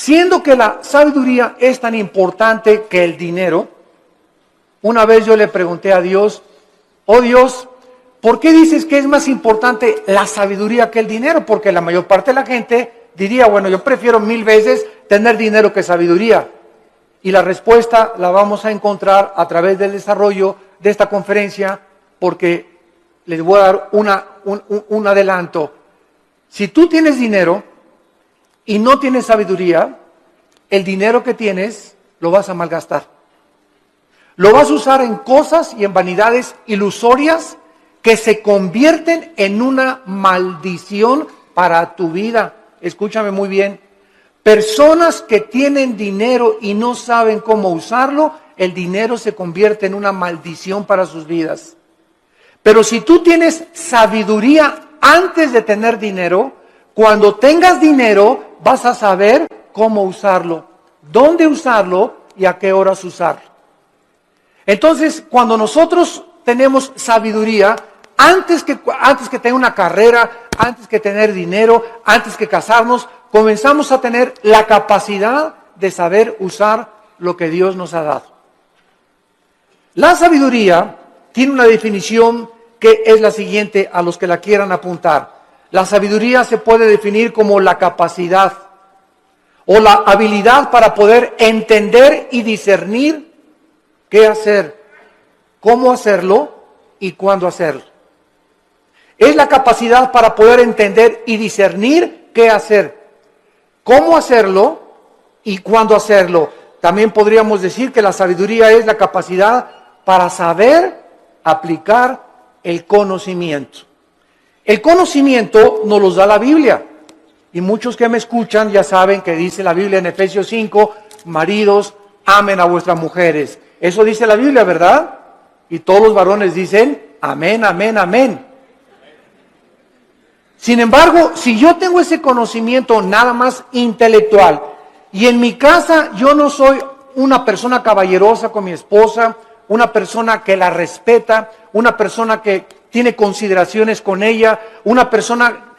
Siendo que la sabiduría es tan importante que el dinero, una vez yo le pregunté a Dios, oh Dios, ¿por qué dices que es más importante la sabiduría que el dinero? Porque la mayor parte de la gente diría, bueno, yo prefiero 1000 veces tener dinero que sabiduría. Y la respuesta la vamos a encontrar a través del desarrollo de esta conferencia, porque les voy a dar un adelanto. Si tú tienes dinero y no tienes sabiduría, el dinero que tienes lo vas a malgastar. Lo vas a usar en cosas y en vanidades ilusorias que se convierten en una maldición para tu vida. Escúchame muy bien. Personas que tienen dinero y no saben cómo usarlo, el dinero se convierte en una maldición para sus vidas. Pero si tú tienes sabiduría antes de tener dinero, cuando tengas dinero vas a saber cómo usarlo, dónde usarlo y a qué horas usarlo. Entonces, cuando nosotros tenemos sabiduría, antes que tener una carrera, antes que tener dinero, antes que casarnos, comenzamos a tener la capacidad de saber usar lo que Dios nos ha dado. La sabiduría tiene una definición que es la siguiente a los que la quieran apuntar. La sabiduría se puede definir como la capacidad o la habilidad para poder entender y discernir qué hacer, cómo hacerlo y cuándo hacerlo. Es la capacidad para poder entender y discernir qué hacer, cómo hacerlo y cuándo hacerlo. También podríamos decir que la sabiduría es la capacidad para saber aplicar el conocimiento. El conocimiento nos lo da la Biblia. Y muchos que me escuchan ya saben que dice la Biblia en Efesios 5, maridos, amen a vuestras mujeres. Eso dice la Biblia, ¿verdad? Y todos los varones dicen, amén, amén, amén. Sin embargo, si yo tengo ese conocimiento nada más intelectual, y en mi casa yo no soy una persona caballerosa con mi esposa, una persona que la respeta, una persona que tiene consideraciones con ella, una persona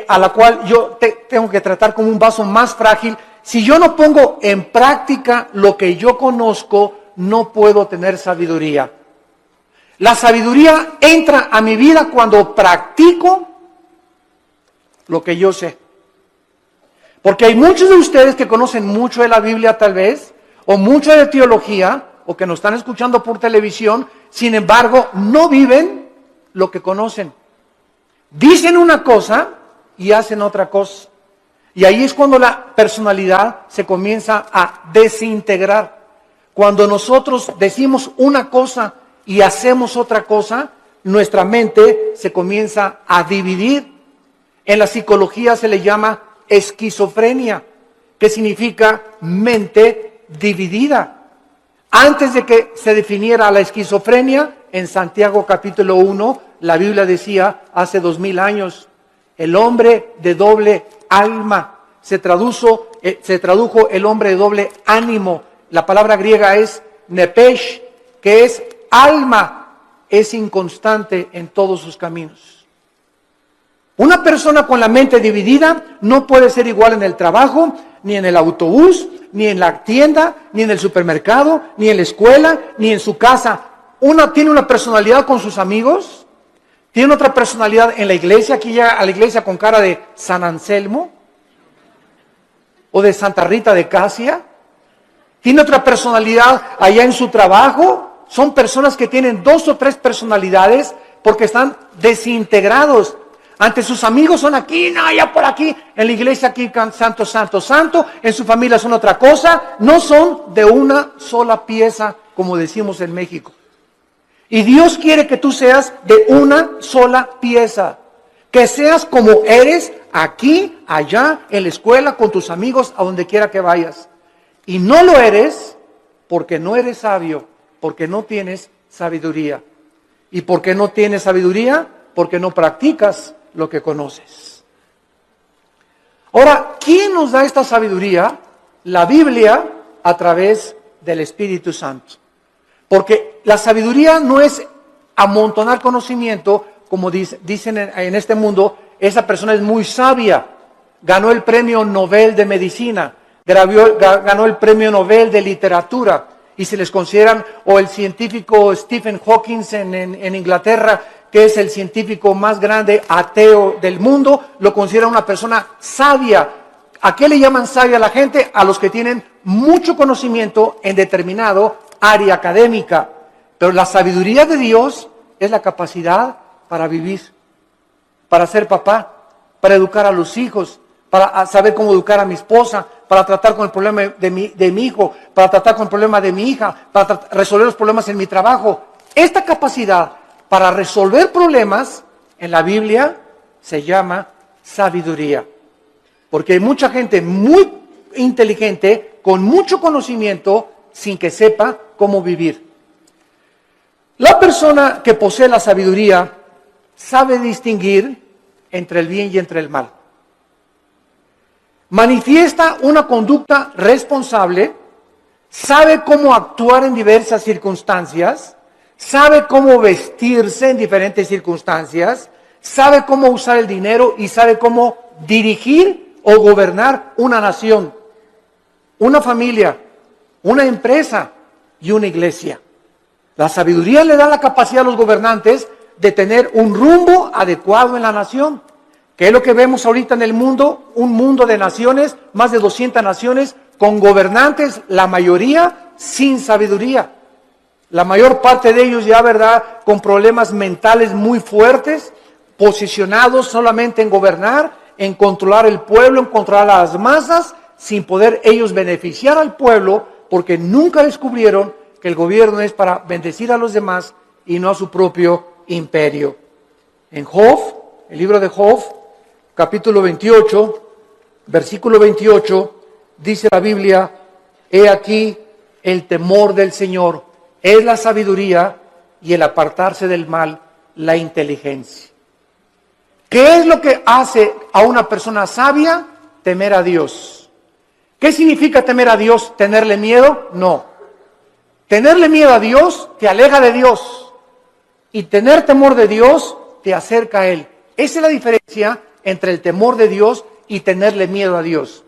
a la cual yo tengo que tratar como un vaso más frágil, si yo no pongo en práctica lo que yo conozco, no puedo tener sabiduría. La sabiduría entra a mi vida cuando practico lo que yo sé. Porque hay muchos de ustedes que conocen mucho de la Biblia tal vez, o mucho de teología, o que nos están escuchando por televisión, sin embargo, no viven lo que conocen. Dicen una cosa y hacen otra cosa. Y ahí es cuando la personalidad se comienza a desintegrar. Cuando nosotros decimos una cosa y hacemos otra cosa, nuestra mente se comienza a dividir. En la psicología se le llama esquizofrenia, que significa mente dividida. Antes de que se definiera la esquizofrenia, en Santiago capítulo 1, la Biblia decía hace 2000 años, el hombre de doble alma. Se tradujo el hombre de doble ánimo. La palabra griega es nepesh, que es alma, es inconstante en todos sus caminos. Una persona con la mente dividida no puede ser igual en el trabajo, ni en el autobús, ni en la tienda, ni en el supermercado, ni en la escuela, ni en su casa. Una tiene una personalidad con sus amigos, tiene otra personalidad en la iglesia, aquí llega a la iglesia con cara de San Anselmo, o de Santa Rita de Casia, tiene otra personalidad allá en su trabajo. Son personas que tienen 2 o 3 personalidades porque están desintegrados. Ante sus amigos son aquí, no, allá por aquí. En la iglesia aquí santo, santo, santo. En su familia son otra cosa. No son de una sola pieza, como decimos en México. Y Dios quiere que tú seas de una sola pieza. Que seas como eres aquí, allá, en la escuela, con tus amigos, a donde quiera que vayas. Y no lo eres porque no eres sabio, porque no tienes sabiduría. ¿Y por qué no tienes sabiduría? Porque no practicas lo que conoces. Ahora, ¿quién nos da esta sabiduría? La Biblia a través del Espíritu Santo. Porque la sabiduría no es amontonar conocimiento, como dicen en este mundo, esa persona es muy sabia, ganó el premio Nobel de Medicina. ganó el premio Nobel de literatura y se les consideran, o el científico Stephen Hawking en Inglaterra, que es el científico más grande ateo del mundo, lo considera una persona sabia. ¿A qué le llaman sabia a la gente? A los que tienen mucho conocimiento en determinado área académica. Pero la sabiduría de Dios es la capacidad para vivir, para ser papá, para educar a los hijos, para saber cómo educar a mi esposa, para tratar con el problema de mi hijo, para tratar con el problema de mi hija, para resolver los problemas en mi trabajo. Esta capacidad para resolver problemas en la Biblia se llama sabiduría. Porque hay mucha gente muy inteligente, con mucho conocimiento, sin que sepa cómo vivir. La persona que posee la sabiduría sabe distinguir entre el bien y entre el mal. Manifiesta una conducta responsable, sabe cómo actuar en diversas circunstancias, sabe cómo vestirse en diferentes circunstancias, sabe cómo usar el dinero y sabe cómo dirigir o gobernar una nación, una familia, una empresa y una iglesia. La sabiduría le da la capacidad a los gobernantes de tener un rumbo adecuado en la nación. ¿Qué es lo que vemos ahorita en el mundo? Un mundo de naciones, más de 200 naciones, con gobernantes, la mayoría sin sabiduría. La mayor parte de ellos ya, ¿verdad?, con problemas mentales muy fuertes, posicionados solamente en gobernar, en controlar el pueblo, en controlar a las masas, sin poder ellos beneficiar al pueblo, porque nunca descubrieron que el gobierno es para bendecir a los demás y no a su propio imperio. En Job, el libro de Job, capítulo 28, versículo 28, dice la Biblia: he aquí el temor del Señor es la sabiduría y el apartarse del mal la inteligencia. ¿Qué es lo que hace a una persona sabia? Temer a Dios. ¿Qué significa temer a Dios? ¿Tenerle miedo? No. Tenerle miedo a Dios te aleja de Dios, y tener temor de Dios te acerca a Él. Esa es la diferencia entre el temor de Dios y tenerle miedo a Dios.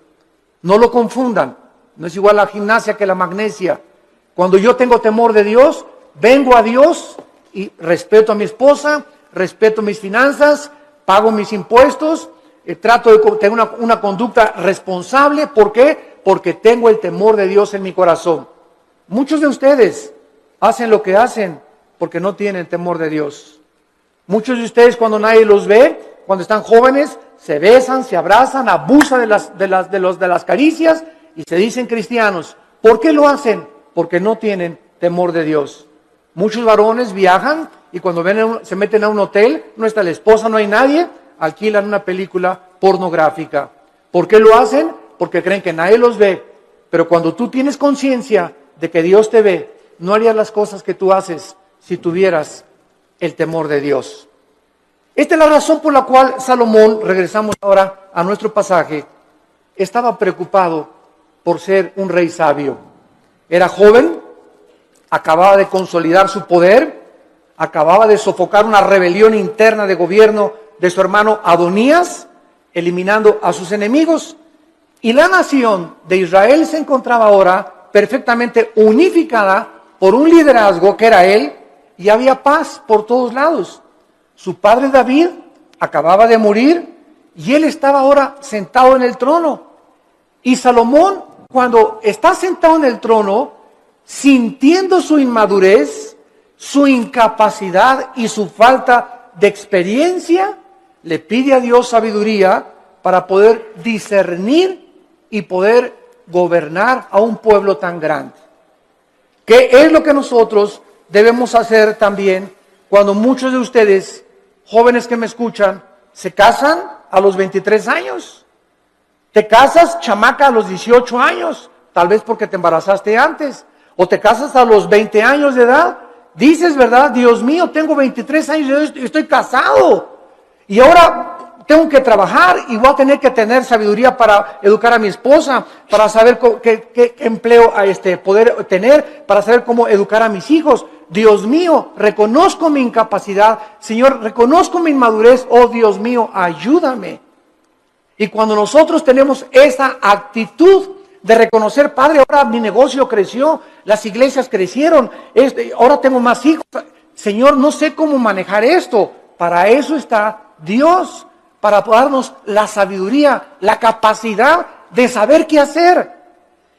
No lo confundan, no es igual la gimnasia que la magnesia. Cuando yo tengo temor de Dios, vengo a Dios y respeto a mi esposa, respeto mis finanzas, pago mis impuestos, trato de tener una conducta responsable. ¿Por qué? Porque tengo el temor de Dios en mi corazón. Muchos de ustedes hacen lo que hacen porque no tienen temor de Dios. Muchos de ustedes, cuando nadie los ve, cuando están jóvenes, se besan, se abrazan, abusan de las caricias y se dicen cristianos. ¿Por qué lo hacen? Porque no tienen temor de Dios. Muchos varones viajan y cuando se meten a un hotel, no está la esposa, no hay nadie, alquilan una película pornográfica. ¿Por qué lo hacen? Porque creen que nadie los ve. Pero cuando tú tienes conciencia de que Dios te ve, no harías las cosas que tú haces si tuvieras el temor de Dios. Esta es la razón por la cual Salomón, regresamos ahora a nuestro pasaje, estaba preocupado por ser un rey sabio. Era joven, acababa de consolidar su poder, acababa de sofocar una rebelión interna de gobierno de su hermano Adonías, eliminando a sus enemigos, y la nación de Israel se encontraba ahora perfectamente unificada por un liderazgo que era él, y había paz por todos lados. Su padre David acababa de morir y él estaba ahora sentado en el trono. Y Salomón, cuando está sentado en el trono, sintiendo su inmadurez, su incapacidad y su falta de experiencia, le pide a Dios sabiduría para poder discernir y poder gobernar a un pueblo tan grande. ¿Qué es lo que nosotros debemos hacer también cuando muchos de ustedes, jóvenes que me escuchan, se casan a los 23 años? Te casas, chamaca, a los 18 años, tal vez porque te embarazaste antes, o te casas a los 20 años de edad. Dices, ¿verdad? Dios mío, tengo 23 años y estoy casado, y ahora tengo que trabajar y voy a tener que tener sabiduría para educar a mi esposa, para saber qué empleo poder tener, para saber cómo educar a mis hijos. Dios mío, reconozco mi incapacidad. Señor, reconozco mi inmadurez. Oh Dios mío, ayúdame. Y cuando nosotros tenemos esa actitud de reconocer, Padre, ahora mi negocio creció, las iglesias crecieron, ahora tengo más hijos. Señor, no sé cómo manejar esto. Para eso está Dios, para darnos la sabiduría, la capacidad de saber qué hacer.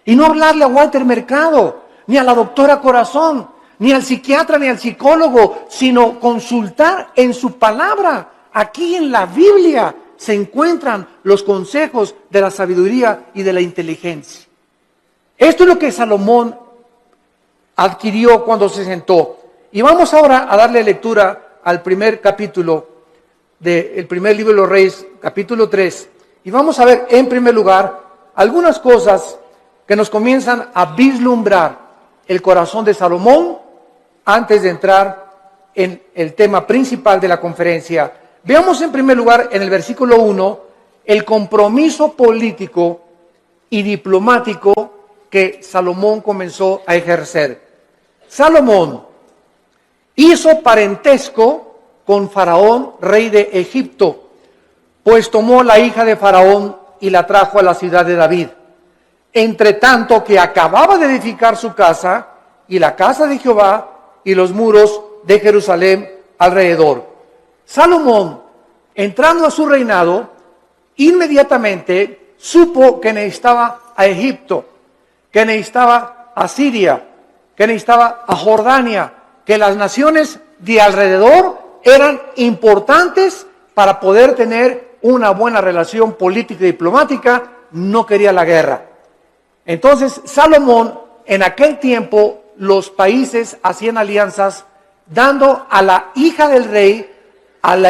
Y no hablarle a Walter Mercado, ni a la doctora Corazón, ni al psiquiatra, ni al psicólogo, sino consultar en su palabra. Aquí en la Biblia se encuentran los consejos de la sabiduría y de la inteligencia. Esto es lo que Salomón adquirió cuando se sentó. Y vamos ahora a darle lectura al primer capítulo del primer libro de los Reyes, capítulo 3. Y vamos a ver en primer lugar algunas cosas que nos comienzan a vislumbrar el corazón de Salomón antes de entrar en el tema principal de la conferencia. Veamos en primer lugar en el versículo 1 el compromiso político y diplomático que Salomón comenzó a ejercer. Salomón hizo parentesco con Faraón, rey de Egipto, pues tomó la hija de Faraón y la trajo a la ciudad de David. Entre tanto que acababa de edificar su casa y la casa de Jehová y los muros de Jerusalén alrededor. Salomón, entrando a su reinado, inmediatamente supo que necesitaba a Egipto, que necesitaba a Siria, que necesitaba a Jordania, que las naciones de alrededor eran importantes para poder tener una buena relación política y diplomática. No quería la guerra. Entonces Salomón, en aquel tiempo, los países hacían alianzas dando a la hija del rey al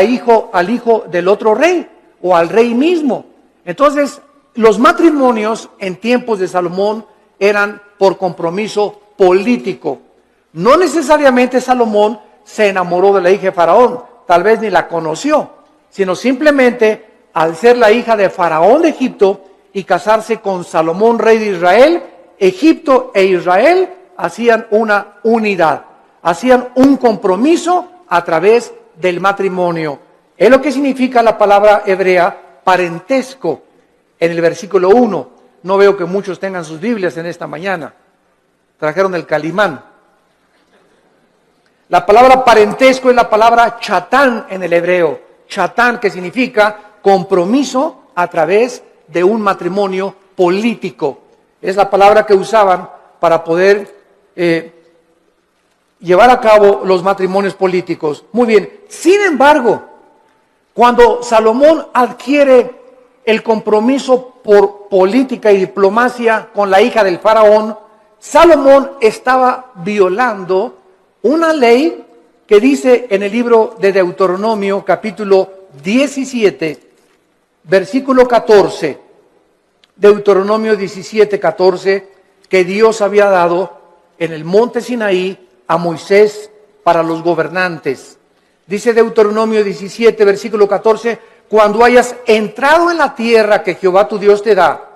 hijo del otro rey o al rey mismo. Entonces los matrimonios en tiempos de Salomón eran por compromiso político. No necesariamente Salomón se enamoró de la hija de Faraón, tal vez ni la conoció, sino simplemente al ser la hija de Faraón de Egipto y casarse con Salomón, rey de Israel, Egipto e Israel hacían una unidad, hacían un compromiso a través del matrimonio. Es lo que significa la palabra hebrea parentesco en el versículo 1. No veo que muchos tengan sus Biblias en esta mañana. Trajeron el Calimán. La palabra parentesco es la palabra chatán en el hebreo. Chatán, que significa compromiso a través de un matrimonio político. Es la palabra que usaban para poder llevar a cabo los matrimonios políticos. Muy bien. Sin embargo, cuando Salomón adquiere el compromiso por política y diplomacia con la hija del faraón, Salomón estaba violando una ley que dice en el libro de Deuteronomio, capítulo 17, versículo 14, Deuteronomio 17, 14, que Dios había dado en el monte Sinaí a Moisés para los gobernantes. Dice Deuteronomio 17, versículo 14, cuando hayas entrado en la tierra que Jehová tu Dios te da,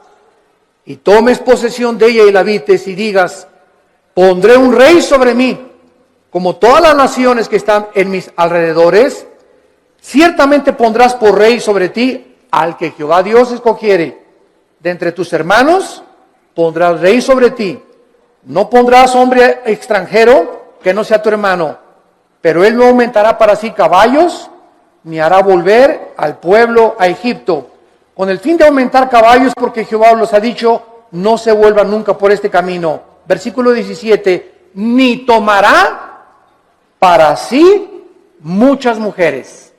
y tomes posesión de ella y la habites, y digas, pondré un rey sobre mí, como todas las naciones que están en mis alrededores, ciertamente pondrás por rey sobre ti al que Jehová Dios escogiere. De entre tus hermanos pondrás rey sobre ti. No pondrás hombre extranjero que no sea tu hermano, pero él no aumentará para sí caballos, ni hará volver al pueblo a Egipto, con el fin de aumentar caballos, porque Jehová los ha dicho, no se vuelvan nunca por este camino. Versículo 17, ni tomará para sí muchas mujeres.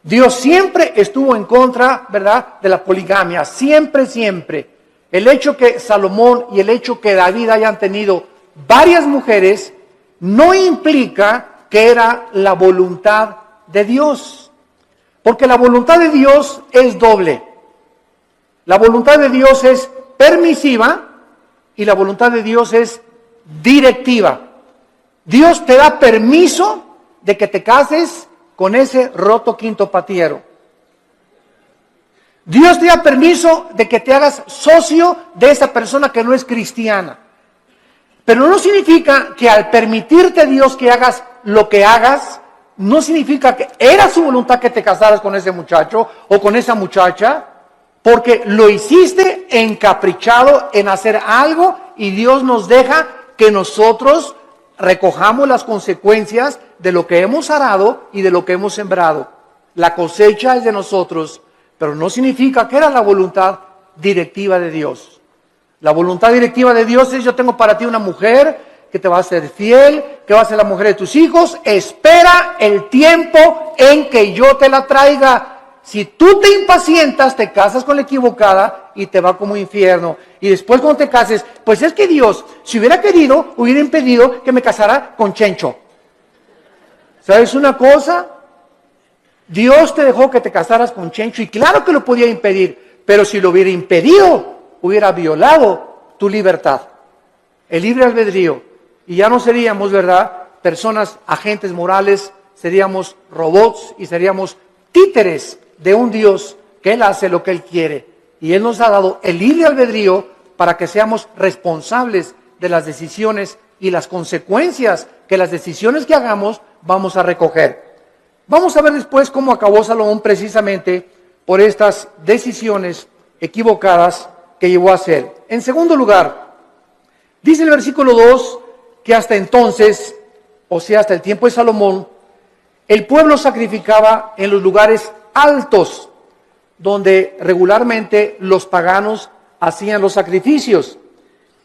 Dios siempre estuvo en contra, ¿verdad?, de la poligamia, siempre, siempre. El hecho que Salomón y el hecho que David hayan tenido varias mujeres no implica que era la voluntad de Dios, porque la voluntad de Dios es doble. La voluntad de Dios es permisiva y la voluntad de Dios es directiva. Dios te da permiso de que te cases con ese roto quintopatiero. Dios te da permiso de que te hagas socio de esa persona que no es cristiana. Pero no significa que al permitirte Dios que hagas lo que hagas, no significa que era su voluntad que te casaras con ese muchacho o con esa muchacha. Porque lo hiciste encaprichado en hacer algo y Dios nos deja que nosotros recojamos las consecuencias de lo que hemos arado y de lo que hemos sembrado. La cosecha es de nosotros, pero no significa que era la voluntad directiva de Dios. La voluntad directiva de Dios es: yo tengo para ti una mujer que te va a ser fiel, que va a ser la mujer de tus hijos. Espera el tiempo en que yo te la traiga. Si tú te impacientas, te casas con la equivocada y te va como infierno. Y después cuando te cases, pues es que Dios, si hubiera querido, hubiera impedido que me casara con Chencho. ¿Sabes una cosa? Dios te dejó que te casaras con Chencho y claro que lo podía impedir, pero si lo hubiera impedido, hubiera violado tu libertad, el libre albedrío. Y ya no seríamos, ¿verdad?, personas, agentes morales, seríamos robots y seríamos títeres de un Dios que Él hace lo que Él quiere. Y Él nos ha dado el libre albedrío para que seamos responsables de las decisiones y las consecuencias que las decisiones que hagamos vamos a recoger. Vamos a ver después cómo acabó Salomón precisamente por estas decisiones equivocadas que llevó a hacer. En segundo lugar, dice el versículo 2 que hasta entonces, o sea, hasta el tiempo de Salomón, el pueblo sacrificaba en los lugares altos, donde regularmente los paganos hacían los sacrificios.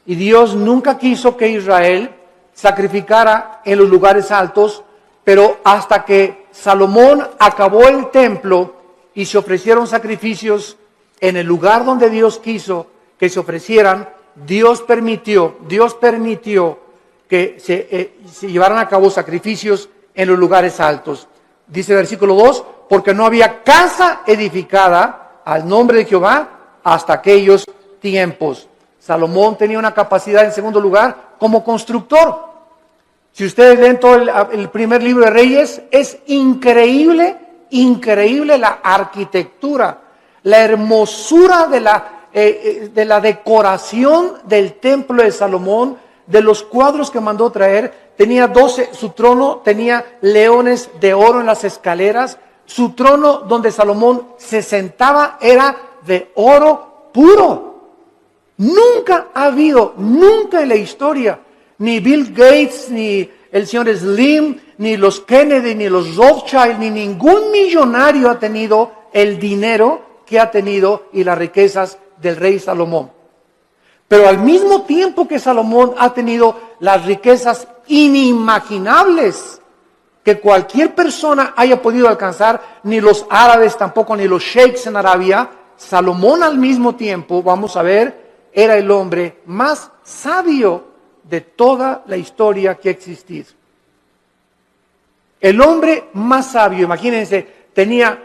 Y Dios nunca quiso que Israel sacrificara en los lugares altos, pero hasta que Salomón acabó el templo y se ofrecieron sacrificios en el lugar donde Dios quiso que se ofrecieran, Dios permitió que se llevaran a cabo sacrificios en los lugares altos. Dice el versículo 2, porque no había casa edificada al nombre de Jehová hasta aquellos tiempos. Salomón tenía una capacidad, en segundo lugar, como constructor. Si ustedes leen todo el primer libro de Reyes, es increíble la arquitectura, la hermosura de la decoración del templo de Salomón, de los cuadros que mandó traer. Tenía 12, su trono tenía leones de oro en las escaleras. Su trono donde Salomón se sentaba era de oro puro. Nunca ha habido, nunca en la historia, ni Bill Gates, ni el señor Slim, ni los Kennedy, ni los Rothschild, ni ningún millonario ha tenido el dinero que ha tenido y las riquezas del rey Salomón. Pero al mismo tiempo que Salomón ha tenido las riquezas inimaginables que cualquier persona haya podido alcanzar, ni los árabes tampoco, ni los sheiks en Arabia, Salomón al mismo tiempo, vamos a ver, era el hombre más sabio de toda la historia que ha existido. El hombre más sabio, imagínense, tenía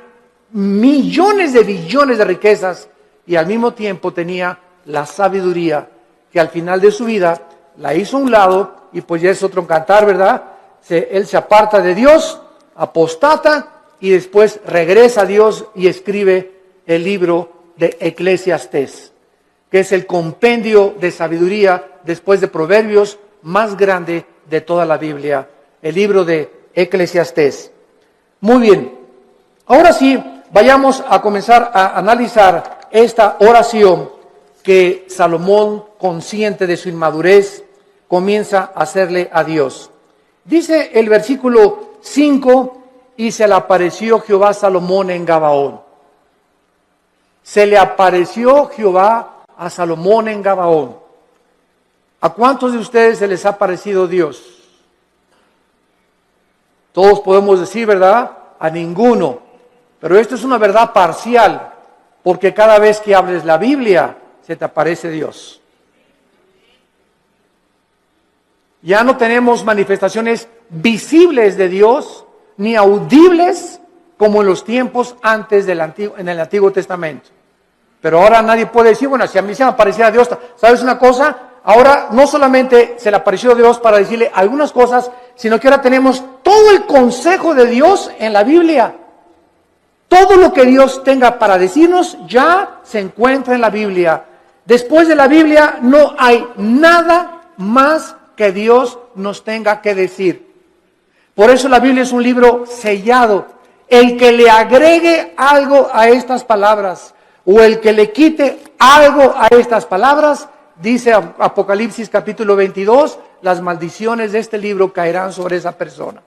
millones de billones de riquezas y al mismo tiempo tenía la sabiduría que al final de su vida la hizo a un lado y pues ya es otro cantar, ¿verdad? Él se aparta de Dios, apostata y después regresa a Dios y escribe el libro de Eclesiastés, que es el compendio de sabiduría después de Proverbios más grande de toda la Biblia, el libro de Eclesiastés. Muy bien, ahora sí, vayamos a comenzar a analizar esta oración que Salomón, consciente de su inmadurez, comienza a hacerle a Dios. Dice el versículo 5, y se le apareció Jehová a Salomón en Gabaón. Se le apareció Jehová a Salomón en Gabaón. ¿A cuántos de ustedes se les ha parecido Dios? Todos podemos decir, ¿verdad? A ninguno. Pero esto es una verdad parcial, porque cada vez que hables la Biblia, se te aparece Dios. Ya no tenemos manifestaciones visibles de Dios, ni audibles, como en los tiempos antes en el Antiguo Testamento. Pero ahora nadie puede decir, bueno, si a mí se me aparecía Dios, ¿sabes una cosa? Ahora no solamente se le apareció Dios para decirle algunas cosas, sino que ahora tenemos todo el consejo de Dios en la Biblia. Todo lo que Dios tenga para decirnos ya se encuentra en la Biblia. Después de la Biblia no hay nada más que Dios nos tenga que decir. Por eso la Biblia es un libro sellado. El que le agregue algo a estas palabras o el que le quite algo a estas palabras, dice Apocalipsis capítulo 22, las maldiciones de este libro caerán sobre esa persona.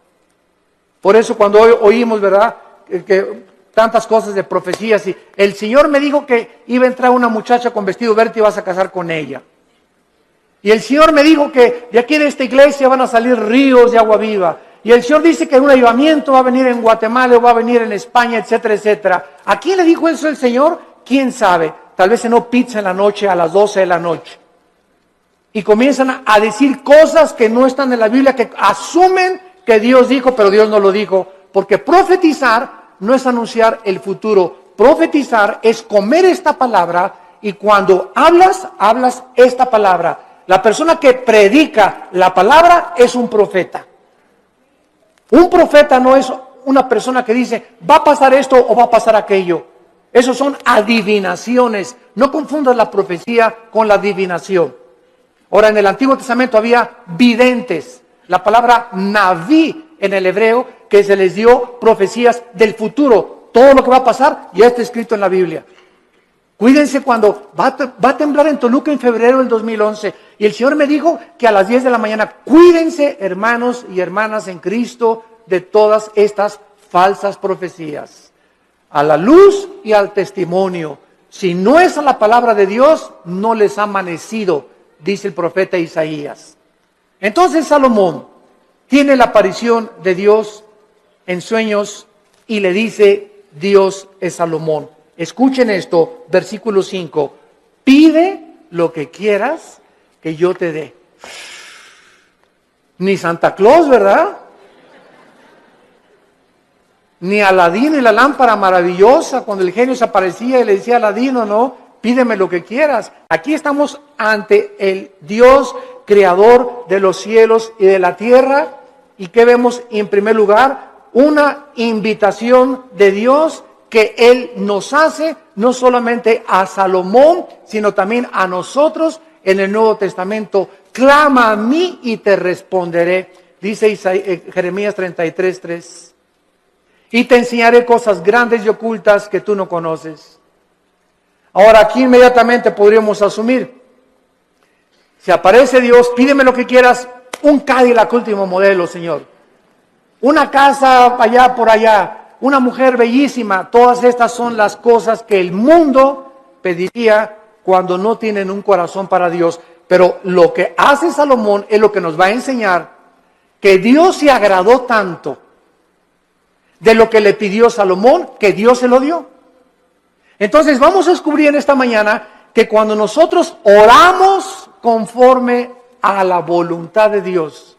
Por eso cuando oímos, ¿verdad?, que tantas cosas de profecías, y el Señor me dijo que iba a entrar una muchacha con vestido verde y vas a casar con ella. Y el Señor me dijo que de aquí de esta iglesia van a salir ríos de agua viva. Y el Señor dice que un avivamiento va a venir en Guatemala o va a venir en España, etcétera, etcétera. ¿A quién le dijo eso el Señor? ¿Quién sabe? Tal vez cenó pizza en la noche a las 12 de la noche. Y comienzan a decir cosas que no están en la Biblia, que asumen que Dios dijo, pero Dios no lo dijo. Porque profetizar no es anunciar el futuro. Profetizar es comer esta palabra, y cuando hablas esta palabra. La persona que predica la palabra es un profeta. Un profeta no es una persona que dice, va a pasar esto o va a pasar aquello. Esos son adivinaciones. No confundas la profecía con la adivinación. Ahora, en el Antiguo Testamento había videntes. La palabra naví en el hebreo, que se les dio profecías del futuro. Todo lo que va a pasar ya está escrito en la Biblia. Cuídense cuando va a temblar en Toluca en febrero del 2011. Y el Señor me dijo que a las 10 de la mañana, cuídense, hermanos y hermanas en Cristo, de todas estas falsas profecías. A la luz y al testimonio. Si no es a la palabra de Dios, no les ha amanecido, dice el profeta Isaías. Entonces Salomón tiene la aparición de Dios en sueños y le dice, Dios es Salomón. Escuchen esto, versículo 5. Pide lo que quieras que yo te dé. Ni Santa Claus, ¿verdad? Ni Aladino y la lámpara maravillosa, cuando el genio se aparecía y le decía a Aladino, no, pídeme lo que quieras. Aquí estamos ante el Dios creador de los cielos y de la tierra. ¿Y qué vemos en primer lugar? Una invitación de Dios que Él nos hace, no solamente a Salomón, sino también a nosotros en el Nuevo Testamento. Clama a mí y te responderé, dice Jeremías 33:3. Y te enseñaré cosas grandes y ocultas que tú no conoces. Ahora aquí inmediatamente podríamos asumir, si aparece Dios, pídeme lo que quieras, un Cadillac último modelo, Señor. Una casa allá por allá. Una mujer bellísima. Todas estas son las cosas que el mundo pediría cuando no tienen un corazón para Dios. Pero lo que hace Salomón es lo que nos va a enseñar que Dios se agradó tanto de lo que le pidió Salomón, que Dios se lo dio. Entonces vamos a descubrir en esta mañana que cuando nosotros oramos conforme a la voluntad de Dios,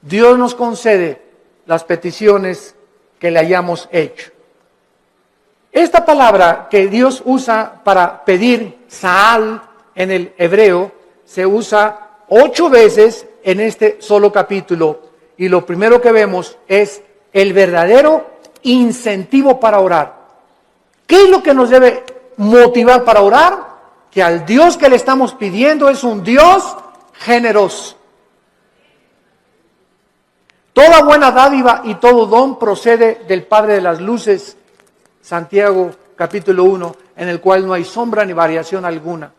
Dios nos concede las peticiones que le hayamos hecho. Esta palabra que Dios usa para pedir, Saal, en el hebreo, se usa 8 veces en este solo capítulo. Y lo primero que vemos es el verdadero incentivo para orar. ¿Qué es lo que nos debe motivar para orar? Que al Dios que le estamos pidiendo es un Dios generoso. Toda buena dádiva y todo don procede del Padre de las luces, Santiago capítulo 1, en el cual no hay sombra ni variación alguna.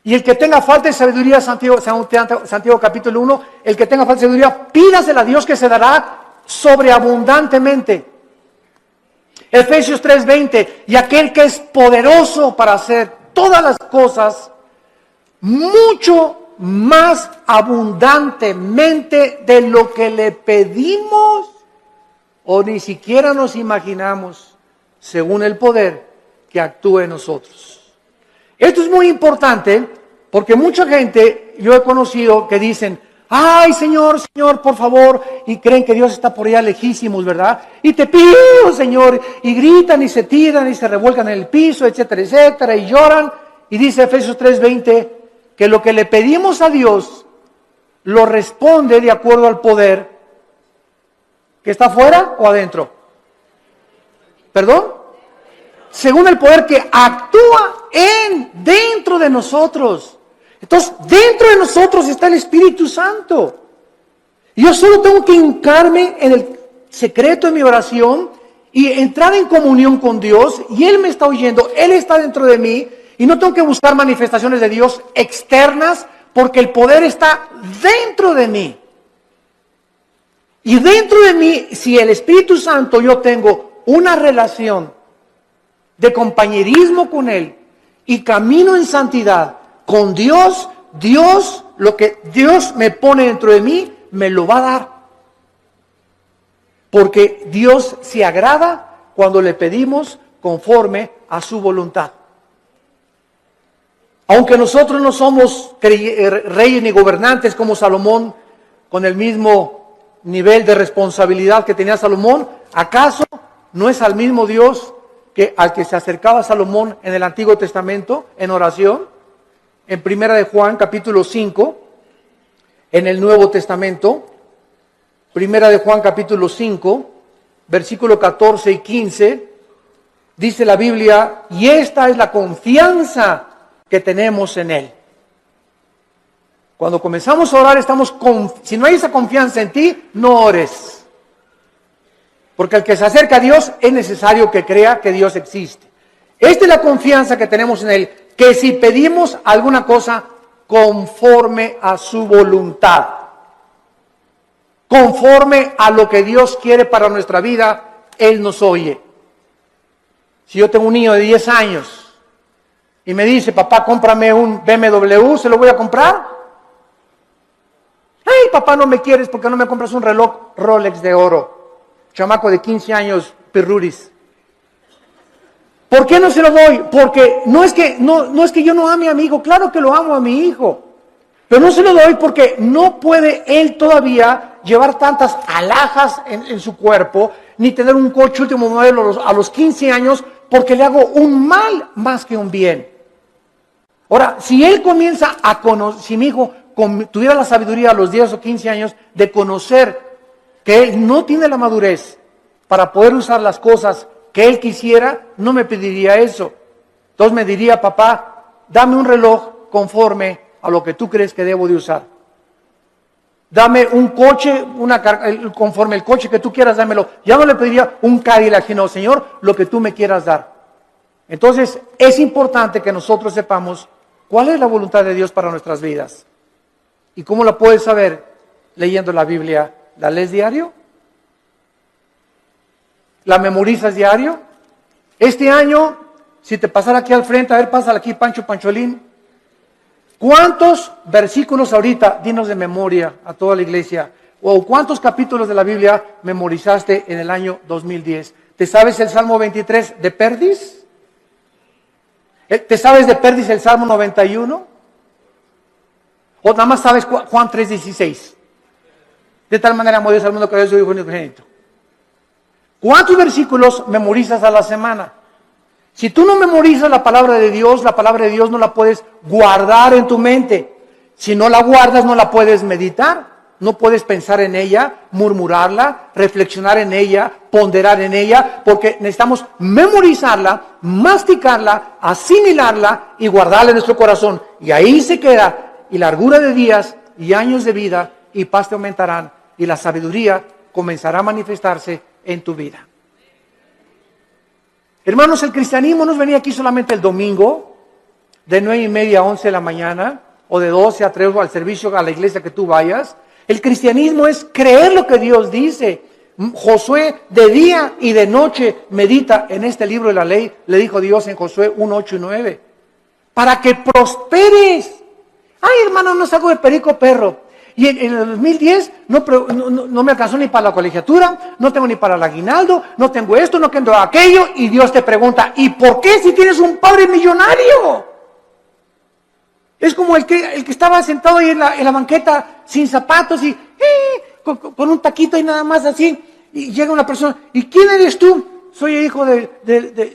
Y el que tenga falta de sabiduría, Santiago capítulo 1, el que tenga falta de sabiduría, pídasela a Dios que se dará sobreabundantemente. Efesios 3:20, y aquel que es poderoso para hacer todas las cosas mucho más abundantemente de lo que le pedimos o ni siquiera nos imaginamos, según el poder que actúa en nosotros. Esto es muy importante porque mucha gente, yo he conocido que dicen, ay Señor, Señor, por favor, y creen que Dios está por allá lejísimos, ¿verdad? Y te pido, Señor, y gritan y se tiran y se revuelcan en el piso, etcétera, etcétera, y lloran. Y dice Efesios 3:20, que lo que le pedimos a Dios lo responde de acuerdo al poder que está afuera o adentro. ¿Perdón? Según el poder que actúa dentro de nosotros. Entonces, dentro de nosotros está el Espíritu Santo. Y yo solo tengo que hincarme en el secreto de mi oración y entrar en comunión con Dios, y Él me está oyendo, Él está dentro de mí, y no tengo que buscar manifestaciones de Dios externas, porque el poder está dentro de mí. Y dentro de mí, si el Espíritu Santo, yo tengo una relación de compañerismo con Él, y camino en santidad con Dios, lo que Dios me pone dentro de mí, me lo va a dar. Porque Dios se agrada cuando le pedimos conforme a su voluntad. Aunque nosotros no somos reyes ni gobernantes como Salomón, con el mismo nivel de responsabilidad que tenía Salomón, ¿acaso no es al mismo Dios que al que se acercaba Salomón en el Antiguo Testamento en oración? En Primera de Juan, capítulo 5, en el Nuevo Testamento, Primera de Juan, capítulo 5, versículo 14 y 15, dice la Biblia, y esta es la confianza que tenemos en Él. Cuando comenzamos a orar, si no hay esa confianza en ti, no ores. Porque el que se acerca a Dios es necesario que crea que Dios existe. Esta es la confianza que tenemos en Él, que si pedimos alguna cosa conforme a su voluntad, conforme a lo que Dios quiere para nuestra vida, Él nos oye. Si yo tengo un niño de 10 años y me dice, papá, cómprame un BMW, ¿se lo voy a comprar? Ay, papá, no me quieres porque no me compras un reloj Rolex de oro. Chamaco de 15 años, pirruris. ¿Por qué no se lo doy? Porque no es que yo no ame a mi hijo, claro que lo amo a mi hijo. Pero no se lo doy porque no puede él todavía llevar tantas alhajas en su cuerpo, ni tener un coche último modelo a los 15 años, porque le hago un mal más que un bien. Ahora, si él comienza a conocer, si mi hijo tuviera la sabiduría a los 10 o 15 años de conocer que él no tiene la madurez para poder usar las cosas que él quisiera, no me pediría eso. Entonces me diría, papá, dame un reloj conforme a lo que tú crees que debo de usar. Dame un coche, conforme el coche que tú quieras, dámelo. Ya no le pediría un Cadillac, sino, Señor, lo que tú me quieras dar. Entonces, es importante que nosotros sepamos cuál es la voluntad de Dios para nuestras vidas. ¿Y cómo la puedes saber? Leyendo la Biblia. ¿La lees diario? ¿La memorizas diario? Este año, si te pasara aquí al frente, a ver, pásala aquí, Pancho Pancholín. ¿Cuántos versículos ahorita, dinos de memoria a toda la iglesia, o cuántos capítulos de la Biblia memorizaste en el año 2010? ¿Te sabes el Salmo 23 de Perdis? ¿Te sabes de Perdis el Salmo 91? ¿O nada más sabes Juan 3:16? De tal manera amó Dios al mundo que dio su Hijo unigénito. ¿Cuántos versículos memorizas a la semana? Si tú no memorizas la palabra de Dios no la puedes guardar en tu mente. Si no la guardas, no la puedes meditar. No puedes pensar en ella, murmurarla, reflexionar en ella, ponderar en ella, porque necesitamos memorizarla, masticarla, asimilarla y guardarla en nuestro corazón. Y ahí se queda, y largura de días y años de vida y paz te aumentarán, y la sabiduría comenzará a manifestarse en tu vida. Hermanos, el cristianismo no venía aquí solamente el domingo, de 9:30 a 11 de la mañana, o de 12 a 3 o al servicio a la iglesia que tú vayas. El cristianismo es creer lo que Dios dice. Josué de día y de noche medita en este libro de la ley, le dijo Dios en Josué 1:8 y 9, para que prosperes. Ay, hermano, no salgo de perico perro. Y en el 2010 no me alcanzó ni para la colegiatura, no tengo ni para el aguinaldo, no tengo esto, no tengo aquello. Y Dios te pregunta, ¿y por qué si tienes un padre millonario? Es como el que estaba sentado ahí en la banqueta sin zapatos y con un taquito y nada más así. Y llega una persona, ¿y quién eres tú? Soy hijo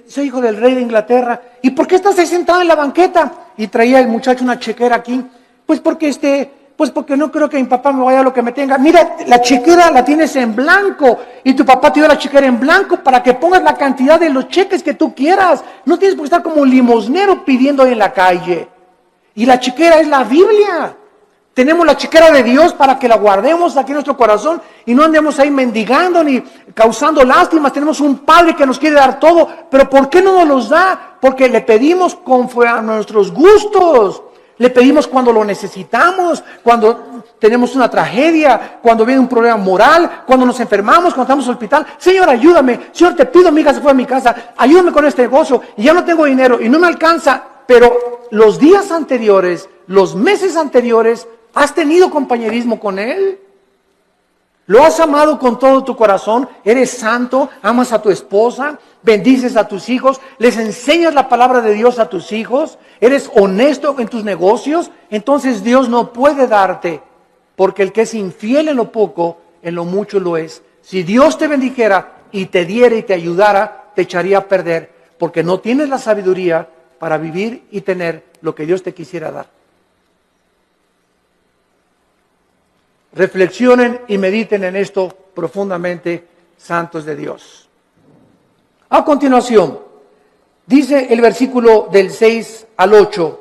soy hijo del rey de Inglaterra. ¿Y por qué estás ahí sentado en la banqueta? Y traía el muchacho una chequera aquí. Pues porque no creo que mi papá me vaya a lo que me tenga. Mira, la chequera la tienes en blanco y tu papá te dio la chequera en blanco para que pongas la cantidad de los cheques que tú quieras. No tienes por qué estar como un limosnero pidiendo en la calle. Y la chequera es la Biblia. Tenemos la chequera de Dios para que la guardemos aquí en nuestro corazón y no andemos ahí mendigando ni causando lástimas. Tenemos un Padre que nos quiere dar todo, pero ¿por qué no nos los da? Porque le pedimos conforme a nuestros gustos. Le pedimos cuando lo necesitamos, cuando tenemos una tragedia, cuando viene un problema moral, cuando nos enfermamos, cuando estamos en el hospital. Señor, ayúdame. Señor, te pido, mi hija se fue a mi casa. Ayúdame con este negocio. Y ya no tengo dinero y no me alcanza. Pero los días anteriores, los meses anteriores, ¿has tenido compañerismo con Él? ¿Lo has amado con todo tu corazón? ¿Eres santo? ¿Amas a tu esposa? ¿Bendices a tus hijos? ¿Les enseñas la palabra de Dios a tus hijos? ¿Eres honesto en tus negocios? Entonces Dios no puede darte, porque el que es infiel en lo poco, en lo mucho lo es. Si Dios te bendijera y te diera y te ayudara, te echaría a perder, porque no tienes la sabiduría para vivir y tener lo que Dios te quisiera dar. Reflexionen y mediten en esto profundamente, santos de Dios. A continuación, dice el versículo del 6 al 8,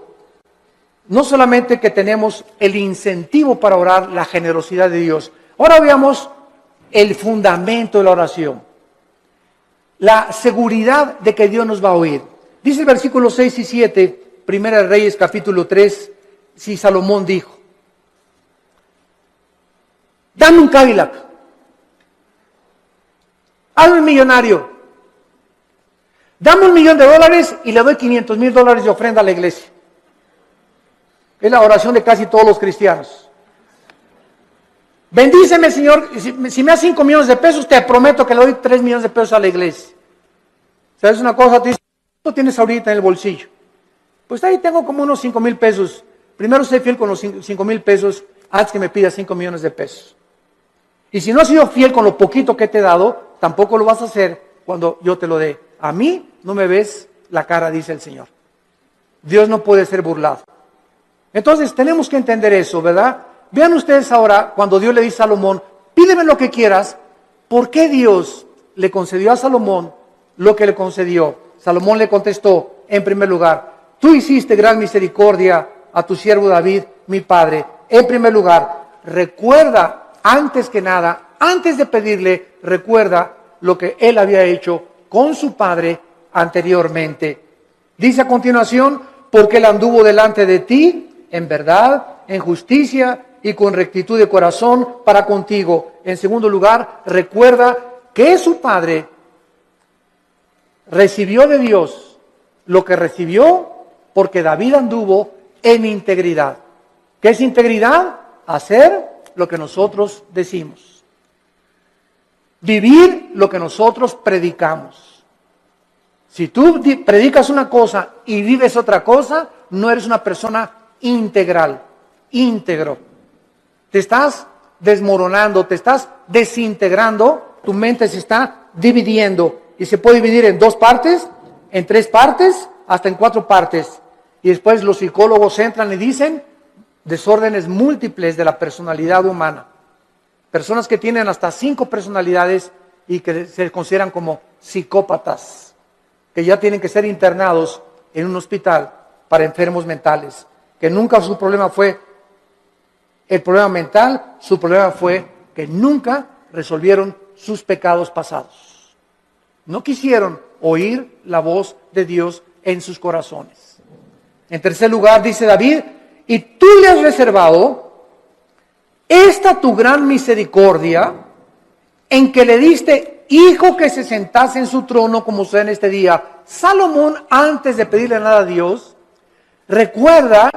no solamente que tenemos el incentivo para orar, la generosidad de Dios. Ahora veamos el fundamento de la oración. La seguridad de que Dios nos va a oír. Dice el versículo 6 y 7, Primera de Reyes capítulo 3, si Salomón dijo: dame un Cadillac, hazme millonario, dame $1,000,000 y le doy $500,000 de ofrenda a la iglesia. Es la oración de casi todos los cristianos. Bendíceme, Señor, si me das 5 millones de pesos, te prometo que le doy 3 millones de pesos a la iglesia. ¿Sabes una cosa? Tú dices, ¿cuánto tienes ahorita en el bolsillo? Pues ahí tengo como unos 5,000 pesos. Primero sé fiel con los 5,000 pesos antes que me pidas 5 millones de pesos. Y si no has sido fiel con lo poquito que te he dado, tampoco lo vas a hacer cuando yo te lo dé. A mí no me ves la cara, dice el Señor. Dios no puede ser burlado. Entonces tenemos que entender eso, ¿verdad? Vean ustedes ahora, cuando Dios le dice a Salomón, pídeme lo que quieras. ¿Por qué Dios le concedió a Salomón lo que le concedió? Salomón le contestó, en primer lugar, tú hiciste gran misericordia a tu siervo David, mi padre. En primer lugar, recuerda, antes que nada, antes de pedirle, recuerda lo que él había hecho con su padre anteriormente. Dice a continuación, porque él anduvo delante de ti en verdad, en justicia y con rectitud de corazón para contigo. En segundo lugar, recuerda que su padre recibió de Dios lo que recibió porque David anduvo en integridad. ¿Qué es integridad? Hacer lo que nosotros decimos. Vivir lo que nosotros predicamos. Si tú predicas una cosa y vives otra cosa, no eres una persona integral, íntegro. Te estás desmoronando, te estás desintegrando, tu mente se está dividiendo y se puede dividir en 2 partes, en 3 partes, hasta en 4 partes. Y después los psicólogos entran y dicen desórdenes múltiples de la personalidad humana. Personas que tienen hasta 5 personalidades y que se consideran como psicópatas, que ya tienen que ser internados en un hospital para enfermos mentales, que nunca su problema fue el problema mental, su problema fue que nunca resolvieron sus pecados pasados. No quisieron oír la voz de Dios en sus corazones. En tercer lugar, dice David, y tú le has reservado esta tu gran misericordia en que le diste hijo que se sentase en su trono como sea en este día. Salomón, antes de pedirle nada a Dios, recuerda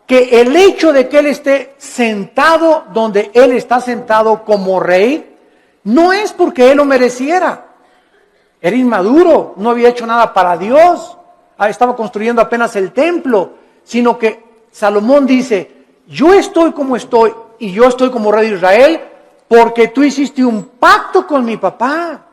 que el hecho de que él esté sentado donde él está sentado como rey, no es porque él lo mereciera. Era inmaduro, no había hecho nada para Dios, estaba construyendo apenas el templo, sino que Salomón dice, yo estoy como estoy y yo estoy como rey de Israel porque tú hiciste un pacto con mi papá.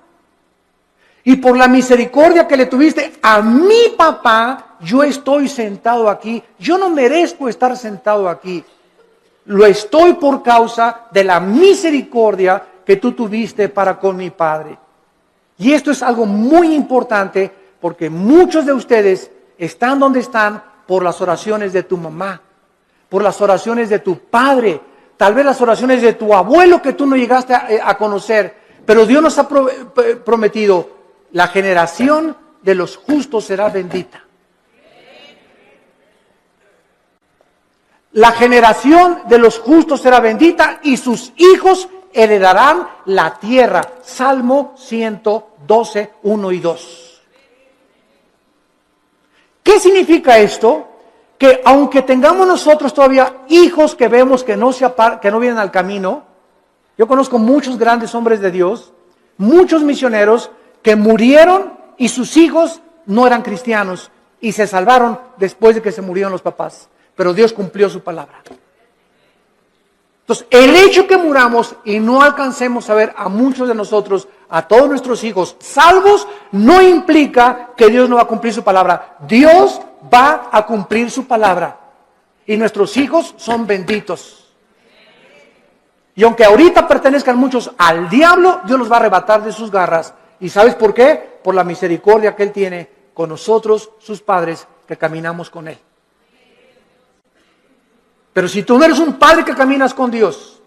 Y por la misericordia que le tuviste a mi papá, yo estoy sentado aquí. Yo no merezco estar sentado aquí. Lo estoy por causa de la misericordia que tú tuviste para con mi padre. Y esto es algo muy importante porque muchos de ustedes están donde están por las oraciones de tu mamá, por las oraciones de tu padre, tal vez las oraciones de tu abuelo que tú no llegaste a conocer, pero Dios nos ha prometido, la generación de los justos será bendita. La generación de los justos será bendita y sus hijos heredarán la tierra. Salmo 112, 1 y 2. ¿Qué significa esto? Que aunque tengamos nosotros todavía hijos que vemos que no vienen al camino, yo conozco muchos grandes hombres de Dios, muchos misioneros que murieron y sus hijos no eran cristianos y se salvaron después de que se murieron los papás. Pero Dios cumplió su palabra. Entonces, el hecho que muramos y no alcancemos a ver a muchos de nosotros, a todos nuestros hijos salvos, no implica que Dios no va a cumplir su palabra. Dios va a cumplir su palabra. Y nuestros hijos son benditos. Y aunque ahorita pertenezcan muchos al diablo, Dios los va a arrebatar de sus garras. ¿Y sabes por qué? Por la misericordia que Él tiene con nosotros, sus padres, que caminamos con Él. Pero si tú no eres un padre que caminas con Dios,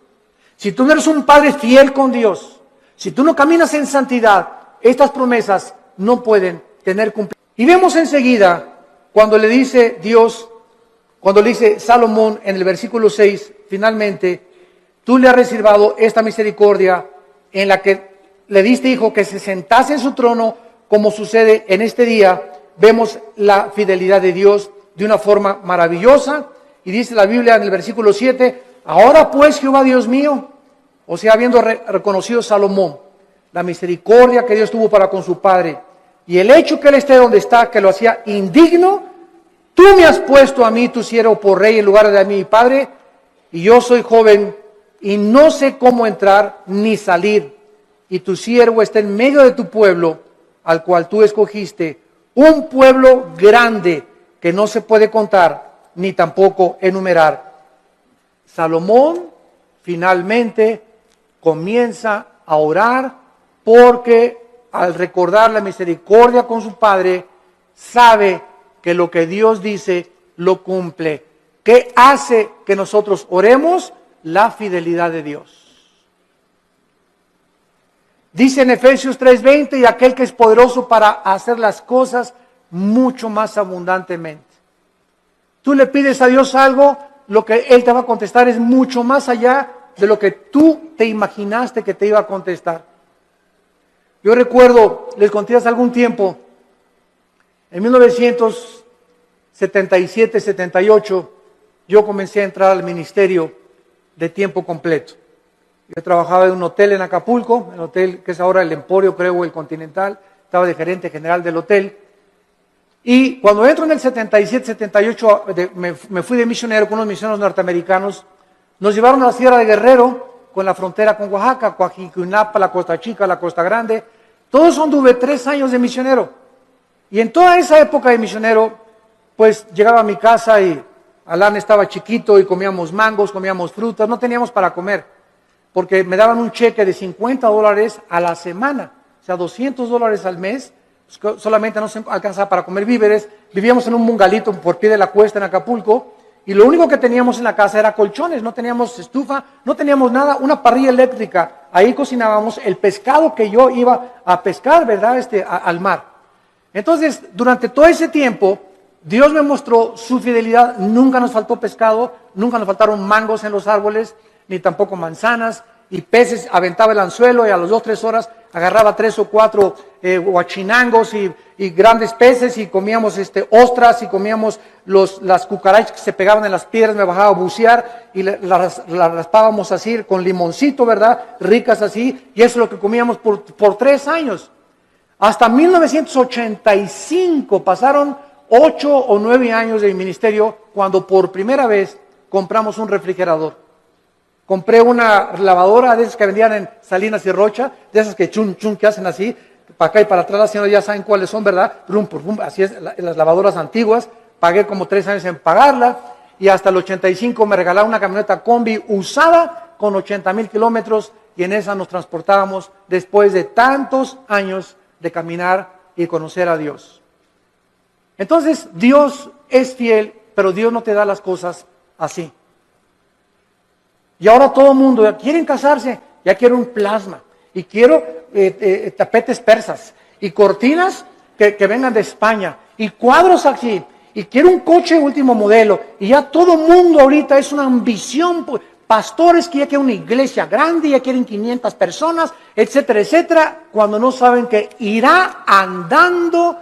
si tú no eres un padre fiel con Dios, si tú no caminas en santidad, estas promesas no pueden tener cumplimiento. Y vemos enseguida cuando le dice Dios, cuando le dice Salomón en el versículo 6, finalmente, tú le has reservado esta misericordia en la que le diste, hijo, que se sentase en su trono, como sucede en este día. Vemos la fidelidad de Dios de una forma maravillosa. Y dice la Biblia en el versículo 7, ahora pues Jehová Dios mío, o sea, habiendo reconocido Salomón la misericordia que Dios tuvo para con su padre, y el hecho que él esté donde está, que lo hacía indigno, tú me has puesto a mí, tu siervo, por rey en lugar de mi padre, y yo soy joven, y no sé cómo entrar ni salir, y tu siervo está en medio de tu pueblo, al cual tú escogiste, un pueblo grande que no se puede contar, ni tampoco enumerar. Salomón finalmente comienza a orar porque al recordar la misericordia con su padre, sabe que lo que Dios dice lo cumple. ¿Qué hace que nosotros oremos? La fidelidad de Dios. Dice en Efesios 3:20, y aquel que es poderoso para hacer las cosas mucho más abundantemente. Tú le pides a Dios algo, lo que Él te va a contestar es mucho más allá de lo que tú te imaginaste que te iba a contestar. Yo recuerdo, les conté hace algún tiempo, en 1977-78, yo comencé a entrar al ministerio de tiempo completo. Yo trabajaba en un hotel en Acapulco, el hotel que es ahora el Emporio, creo, el Continental, estaba de gerente general del hotel. Y cuando entro en el 77-78, me fui de misionero con unos misioneros norteamericanos. Nos llevaron a la Sierra de Guerrero, con la frontera con Oaxaca, Coajiquinapa, la Costa Chica, la Costa Grande. Todo eso anduve 3 años de misionero. Y en toda esa época de misionero, pues llegaba a mi casa y Alan estaba chiquito y comíamos mangos, comíamos frutas, no teníamos para comer. Porque me daban un cheque de $50 a la semana, o sea, $200 al mes. Solamente no se alcanzaba para comer víveres. Vivíamos en un bungalito por pie de la cuesta en Acapulco y lo único que teníamos en la casa era colchones, no teníamos estufa, no teníamos nada, una parrilla eléctrica. Ahí cocinábamos el pescado que yo iba a pescar, ¿verdad? Al mar. Entonces, durante todo ese tiempo, Dios me mostró su fidelidad. Nunca nos faltó pescado, nunca nos faltaron mangos en los árboles, ni tampoco manzanas. Y peces, aventaba el anzuelo y a las 2-3 horas agarraba 3 o 4 huachinangos y grandes peces y comíamos ostras y comíamos las cucarachas que se pegaban en las piedras. Me bajaba a bucear y las raspábamos así con limoncito, ¿verdad? Ricas así, y eso es lo que comíamos por 3 años. Hasta 1985 pasaron 8 o 9 años de mi ministerio cuando por primera vez compramos un refrigerador. Compré una lavadora de esas que vendían en Salinas y Rocha, de esas que chun, chun, que hacen así, para acá y para atrás, las señoras ya saben cuáles son, ¿verdad? Plum, plum, así es, las lavadoras antiguas. Pagué como 3 años en pagarla, y hasta el 85 me regalaron una camioneta combi usada con 80,000 kilómetros, y en esa nos transportábamos después de tantos años de caminar y conocer a Dios. Entonces, Dios es fiel, pero Dios no te da las cosas así. Y ahora todo el mundo quieren casarse, ya quiero un plasma, y quiero tapetes persas, y cortinas que vengan de España, y cuadros aquí, y quiero un coche último modelo, y ya todo el mundo ahorita es una ambición, pastores que ya quieren una iglesia grande, ya quieren 500 personas, etcétera, etcétera, cuando no saben que irá andando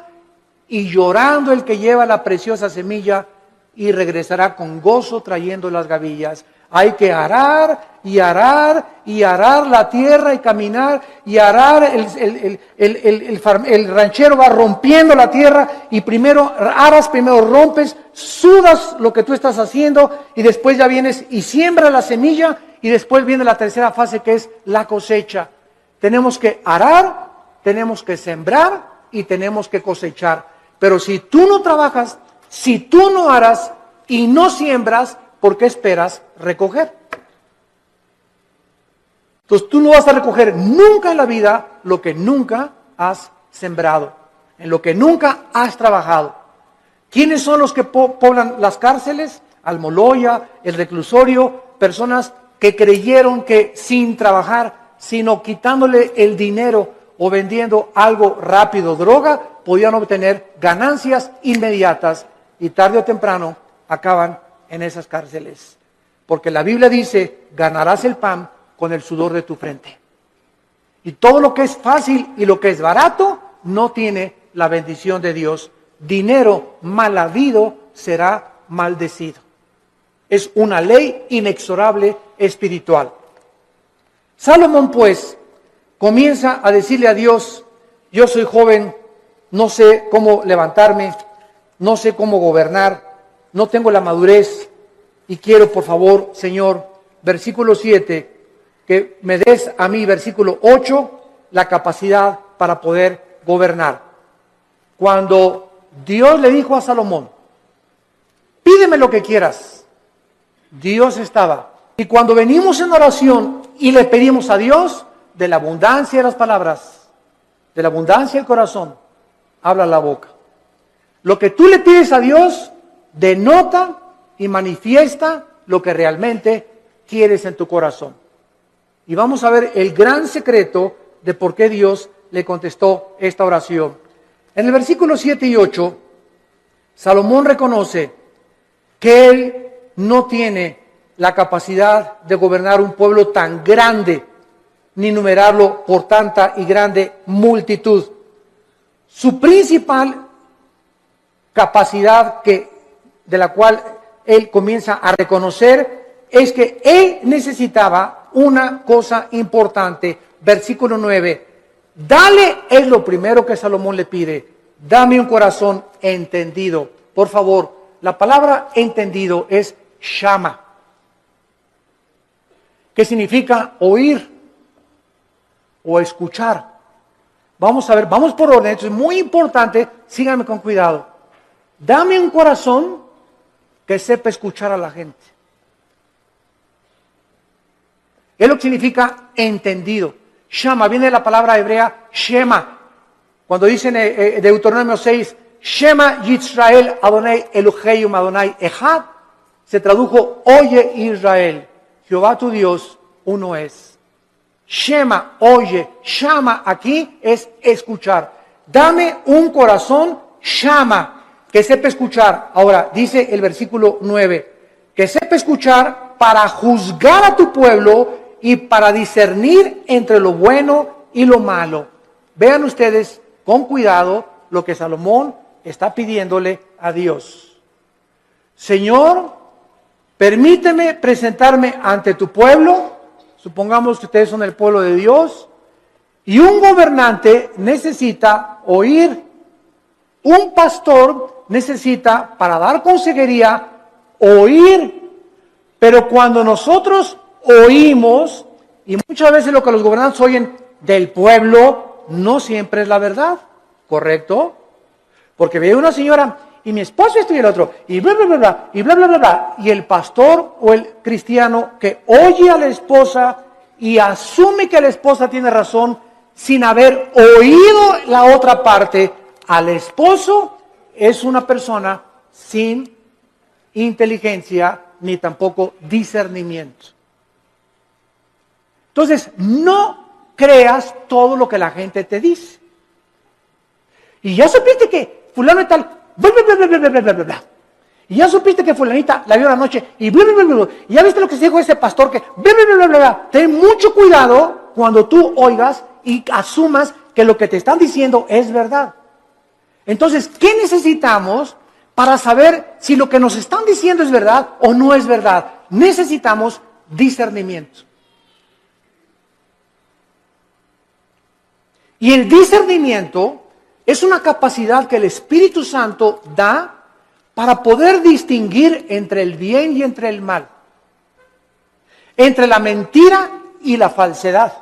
y llorando el que lleva la preciosa semilla y regresará con gozo trayendo las gavillas. Hay que arar y arar y arar la tierra y caminar y arar. El ranchero va rompiendo la tierra y primero aras, primero rompes, sudas lo que tú estás haciendo y después ya vienes y siembras la semilla y después viene la tercera fase que es la cosecha. Tenemos que arar, tenemos que sembrar y tenemos que cosechar. Pero si tú no trabajas, si tú no aras y no siembras, ¿por qué esperas recoger? Entonces tú no vas a recoger nunca en la vida lo que nunca has sembrado, en lo que nunca has trabajado. ¿Quiénes son los que poblan las cárceles? Almoloya, el reclusorio, personas que creyeron que sin trabajar, sino quitándole el dinero o vendiendo algo rápido, droga, podían obtener ganancias inmediatas y tarde o temprano acaban en esas cárceles. Porque la Biblia dice, ganarás el pan con el sudor de tu frente. Y todo lo que es fácil y lo que es barato no tiene la bendición de Dios. Dinero mal habido será maldecido. Es una ley inexorable espiritual. Salomón pues comienza a decirle a Dios, yo soy joven, no sé cómo levantarme, no sé cómo gobernar, no tengo la madurez y quiero, por favor, Señor, versículo 7, que me des a mí, versículo 8, la capacidad para poder gobernar. Cuando Dios le dijo a Salomón, pídeme lo que quieras, Dios estaba. Y cuando venimos en oración y le pedimos a Dios, de la abundancia de las palabras, de la abundancia del corazón, habla la boca. Lo que tú le pides a Dios denota y manifiesta lo que realmente quieres en tu corazón. Y vamos a ver el gran secreto de por qué Dios le contestó esta oración. En el versículo 7 y 8, Salomón reconoce que él no tiene la capacidad de gobernar un pueblo tan grande, ni numerarlo por tanta y grande multitud. Su principal capacidad de la cual él comienza a reconocer es que él necesitaba una cosa importante. Versículo 9. Dale, es lo primero que Salomón le pide. Dame un corazón entendido. Por favor, la palabra entendido es shama, que significa oír o escuchar. Vamos a ver, vamos por orden, esto es muy importante, síganme con cuidado. Dame un corazón que sepa escuchar a la gente. Es lo que significa entendido. Shama, viene de la palabra hebrea Shema. Cuando dicen Deuteronomio 6, Shema Yisrael Adonai Elohim Adonai Echad, se tradujo, oye Israel, Jehová tu Dios, uno es. Shema, oye, Shama aquí es escuchar. Dame un corazón Shama, que sepa escuchar. Ahora, dice el versículo 9, que sepa escuchar para juzgar a tu pueblo y para discernir entre lo bueno y lo malo. Vean ustedes con cuidado lo que Salomón está pidiéndole a Dios. Señor, permíteme presentarme ante tu pueblo. Supongamos que ustedes son el pueblo de Dios. Y un gobernante necesita oír. Un pastor necesita, para dar consejería, oír. Pero cuando nosotros oímos, y muchas veces lo que los gobernantes oyen del pueblo, no siempre es la verdad, ¿correcto? Porque ve una señora, y mi esposo esto y el otro, y bla, bla, bla, bla, y bla, bla, bla, bla. Y el pastor o el cristiano que oye a la esposa y asume que la esposa tiene razón sin haber oído la otra parte, al esposo es una persona sin inteligencia ni tampoco discernimiento. Entonces, no creas todo lo que la gente te dice. Y ya supiste que fulano y tal, bla, bla, bla, bla, bla, bla, bla, bla. Y ya supiste que fulanita la vio la noche y bla, bla, bla, bla. Y ya viste lo que se dijo ese pastor que bla, bla, bla, bla, bla, bla. Ten mucho cuidado cuando tú oigas y asumas que lo que te están diciendo es verdad. Entonces, ¿qué necesitamos para saber si lo que nos están diciendo es verdad o no es verdad? Necesitamos discernimiento. Y el discernimiento es una capacidad que el Espíritu Santo da para poder distinguir entre el bien y entre el mal, entre la mentira y la falsedad,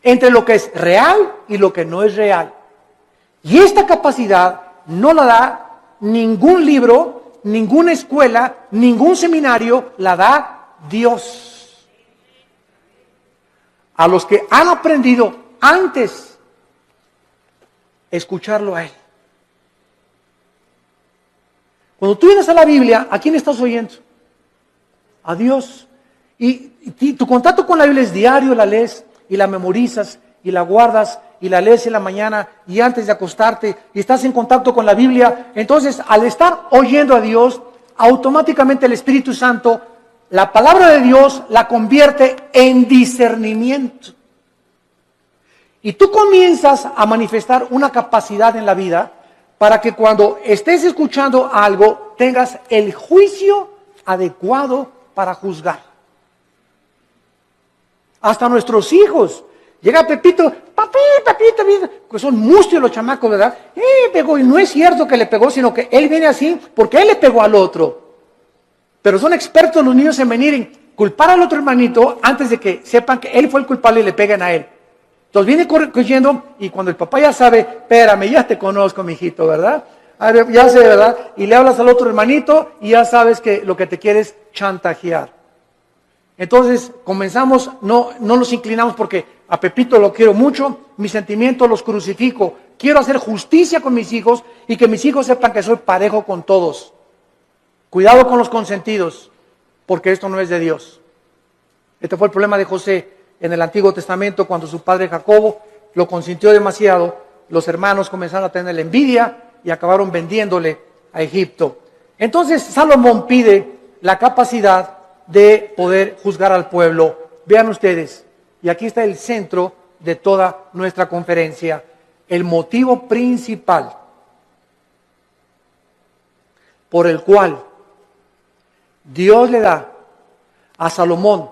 entre lo que es real y lo que no es real. Y esta capacidad no la da ningún libro, ninguna escuela, ningún seminario, la da Dios. A los que han aprendido antes escucharlo a Él. Cuando tú vienes a la Biblia, ¿a quién estás oyendo? A Dios. Y tu contacto con la Biblia es diario, la lees y la memorizas y la guardas y la lees en la mañana y antes de acostarte y estás en contacto con la Biblia. Entonces, al estar oyendo a Dios, automáticamente el Espíritu Santo, la palabra de Dios la convierte en discernimiento. Y tú comienzas a manifestar una capacidad en la vida para que cuando estés escuchando algo, tengas el juicio adecuado para juzgar. Hasta nuestros hijos. Llega Pepito, papi, que son mustios los chamacos, ¿verdad? Pegó, y no es cierto que le pegó, sino que él viene así porque él le pegó al otro. Pero son expertos los niños en venir en culpar al otro hermanito antes de que sepan que él fue el culpable y le peguen a él. Entonces viene corriendo y cuando el papá ya sabe, espérame, ya te conozco, mijito, ¿verdad? Ya sé, ¿verdad? Y le hablas al otro hermanito y ya sabes que lo que te quiere es chantajear. Entonces comenzamos, no nos inclinamos porque a Pepito lo quiero mucho, mis sentimientos los crucifico. Quiero hacer justicia con mis hijos y que mis hijos sepan que soy parejo con todos. Cuidado con los consentidos, porque esto no es de Dios. Este fue el problema de José en el Antiguo Testamento, cuando su padre Jacobo lo consintió demasiado, los hermanos comenzaron a tener envidia y acabaron vendiéndole a Egipto. Entonces Salomón pide la capacidad de poder juzgar al pueblo. Vean ustedes, y aquí está el centro de toda nuestra conferencia, el motivo principal por el cual Dios le da a Salomón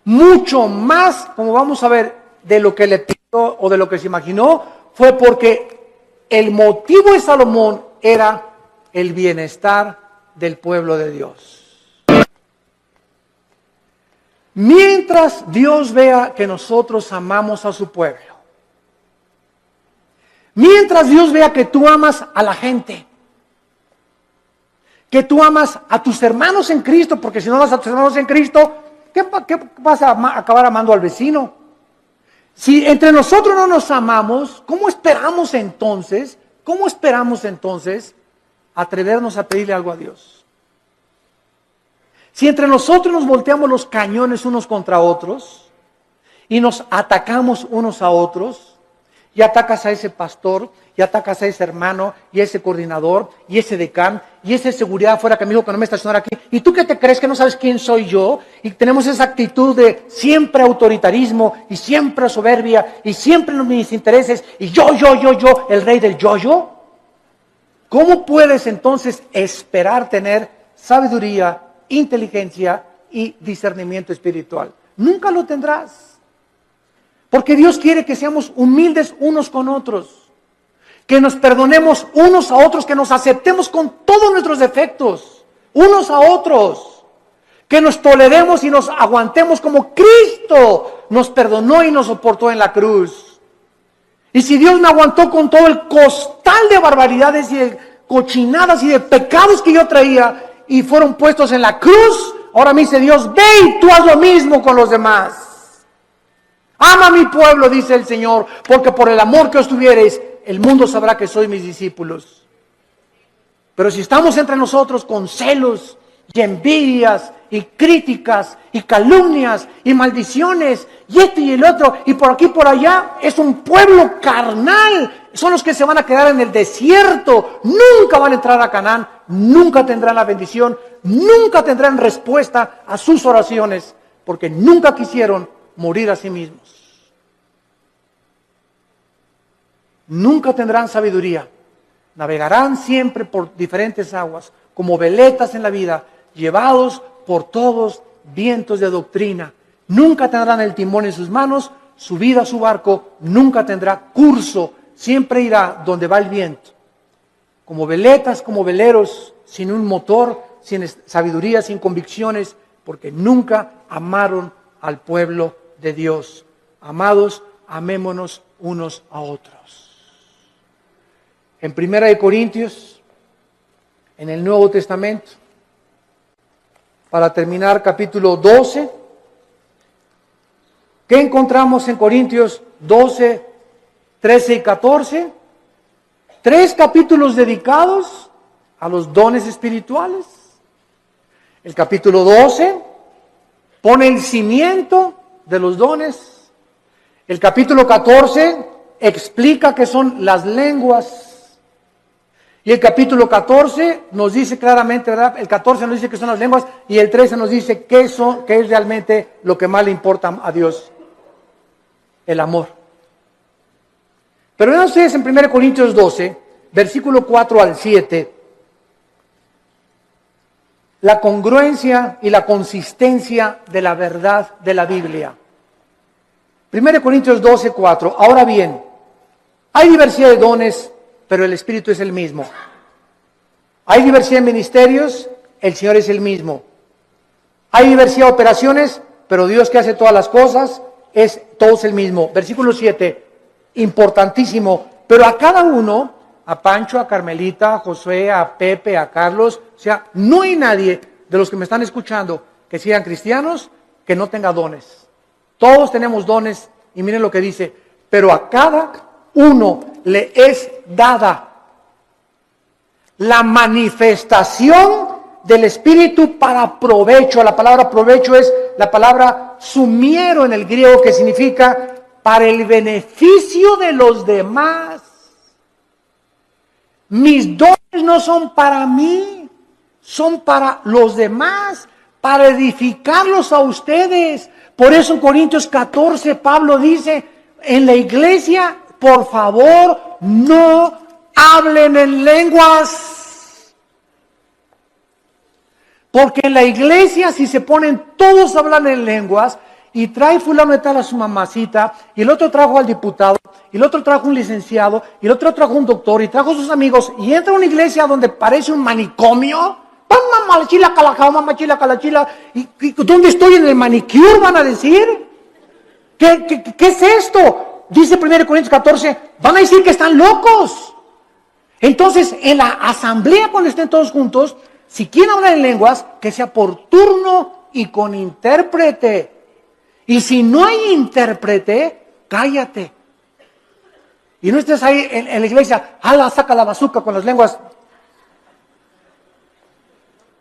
mucho más, como vamos a ver, de lo que le pidió o de lo que se imaginó, fue porque el motivo de Salomón era el bienestar del pueblo de Dios. Mientras Dios vea que nosotros amamos a su pueblo, mientras Dios vea que tú amas a la gente, que tú amas a tus hermanos en Cristo, porque si no amas a tus hermanos en Cristo, ¿qué vas a acabar amando al vecino? Si entre nosotros no nos amamos, ¿cómo esperamos entonces atrevernos a pedirle algo a Dios? Si entre nosotros nos volteamos los cañones unos contra otros y nos atacamos unos a otros, y atacas a ese pastor, y atacas a ese hermano, y a ese coordinador, y ese decán, y ese seguridad afuera que me dijo que no me estacionara aquí, y tú qué te crees que no sabes quién soy yo, y tenemos esa actitud de siempre autoritarismo, y siempre soberbia, y siempre mis intereses, y yo, el rey del yo. ¿Cómo puedes entonces esperar tener sabiduría, inteligencia y discernimiento espiritual? Nunca lo tendrás. Porque Dios quiere que seamos humildes unos con otros, que nos perdonemos unos a otros, que nos aceptemos con todos nuestros defectos, unos a otros, que nos toleremos y nos aguantemos como Cristo nos perdonó y nos soportó en la cruz. Y si Dios me aguantó con todo el costal de barbaridades y de cochinadas y de pecados que yo traía y fueron puestos en la cruz, ahora me dice Dios, ve y tú haz lo mismo con los demás. Ama a mi pueblo, dice el Señor, porque por el amor que os tuviereis, el mundo sabrá que sois mis discípulos. Pero si estamos entre nosotros con celos y envidias, y críticas, y calumnias, y maldiciones, y esto y el otro, y por aquí y por allá. Es un pueblo carnal. Son los que se van a quedar en el desierto. Nunca van a entrar a Canaán. Nunca tendrán la bendición. Nunca tendrán respuesta a sus oraciones, porque nunca quisieron morir a sí mismos. Nunca tendrán sabiduría. Navegarán siempre por diferentes aguas, como veletas en la vida, llevados por todos vientos de doctrina. Nunca tendrán el timón en sus manos, su vida, su barco, nunca tendrá curso, siempre irá donde va el viento. Como veletas, como veleros, sin un motor, sin sabiduría, sin convicciones, porque nunca amaron al pueblo de Dios. Amados, amémonos unos a otros. En 1 Corintios, en el Nuevo Testamento, para terminar, capítulo 12. ¿Qué encontramos en Corintios 12, 13 y 14? 3 capítulos dedicados a los dones espirituales. El capítulo 12 pone el cimiento de los dones. El capítulo 14 explica qué son las lenguas. Y el capítulo 14 nos dice claramente, ¿verdad? El 14 nos dice que son las lenguas y el 13 nos dice qué es realmente lo que más le importa a Dios. El amor. Pero vean ustedes en 1 Corintios 12, versículo 4 al 7, la congruencia y la consistencia de la verdad de la Biblia. 1 Corintios 12, 4. Ahora bien, hay diversidad de dones, pero el Espíritu es el mismo. Hay diversidad de ministerios, el Señor es el mismo. Hay diversidad de operaciones, pero Dios que hace todas las cosas, todo es el mismo. Versículo 7, importantísimo. Pero a cada uno, a Pancho, a Carmelita, a Josué, a Pepe, a Carlos, o sea, no hay nadie de los que me están escuchando que sean cristianos que no tenga dones. Todos tenemos dones y miren lo que dice, pero a cada uno le es dada la manifestación del Espíritu para provecho. La palabra provecho es la palabra sumiero en el griego, que significa para el beneficio de los demás. Mis dones no son para mí, son para los demás, para edificarlos a ustedes. Por eso en Corintios 14 Pablo dice, en la iglesia, por favor, no hablen en lenguas. Porque en la iglesia, si se ponen todos a hablar en lenguas, y trae fulano de tal a su mamacita, y el otro trajo al diputado, y el otro trajo un licenciado, y el otro trajo un doctor, y trajo a sus amigos, y entra a una iglesia donde parece un manicomio, mamá chila calajao, mamá chila calachila, y ¿dónde estoy en el manicure? Van a decir, ¿qué es esto? Dice 1 Corintios 14, van a decir que están locos. Entonces, en la asamblea, cuando estén todos juntos, si quieren hablar en lenguas, que sea por turno y con intérprete. Y si no hay intérprete, cállate. Y no estés ahí en la iglesia, saca la bazuca con las lenguas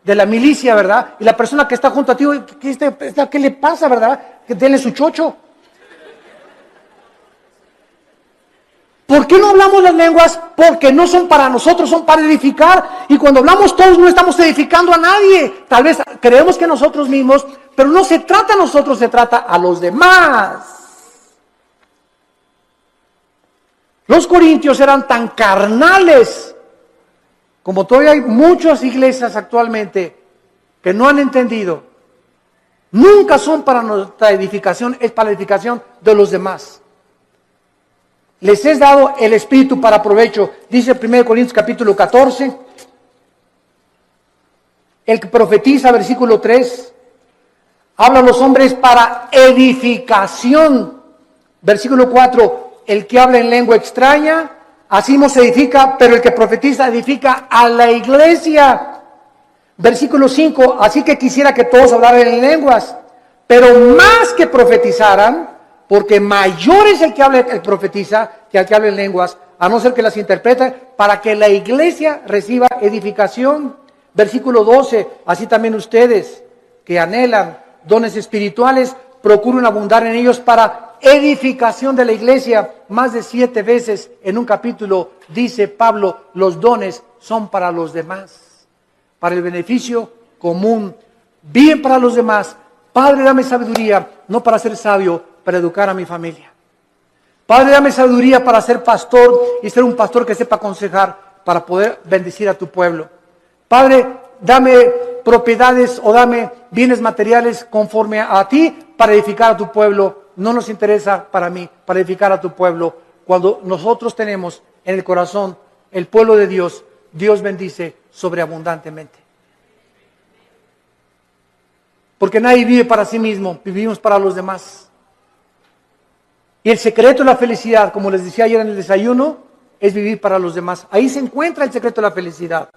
de la milicia, ¿verdad? Y la persona que está junto a ti, ¿qué le pasa, verdad? Que denle su chocho. ¿Por qué no hablamos las lenguas? Porque no son para nosotros, son para edificar. Y cuando hablamos todos no estamos edificando a nadie. Tal vez creemos que nosotros mismos, pero no se trata a nosotros, se trata a los demás. Los corintios eran tan carnales, como todavía hay muchas iglesias actualmente que no han entendido. Nunca son para nuestra edificación, es para la edificación de los demás. Les es dado el Espíritu para provecho. Dice 1 Corintios capítulo 14. El que profetiza, versículo 3. Hablan los hombres para edificación. Versículo 4. El que habla en lengua extraña, así no se edifica, pero el que profetiza edifica a la iglesia. Versículo 5. Así que quisiera que todos hablaran en lenguas, pero más que profetizaran, porque mayor es el que habla, el profetiza, que el que habla en lenguas, a no ser que las interprete, para que la iglesia reciba edificación. Versículo 12, así también ustedes que anhelan dones espirituales, procuren abundar en ellos para edificación de la iglesia. Más de 7 veces en un capítulo dice Pablo, los dones son para los demás, para el beneficio común, bien para los demás. Padre, dame sabiduría, no para ser sabio, para educar a mi familia. Padre, dame sabiduría para ser pastor y ser un pastor que sepa aconsejar para poder bendecir a tu pueblo. Padre, dame propiedades o dame bienes materiales conforme a ti para edificar a tu pueblo. No nos interesa para mí, para edificar a tu pueblo. Cuando nosotros tenemos en el corazón el pueblo de Dios, Dios bendice sobreabundantemente. Porque nadie vive para sí mismo, vivimos para los demás. Y el secreto de la felicidad, como les decía ayer en el desayuno, es vivir para los demás. Ahí se encuentra el secreto de la felicidad.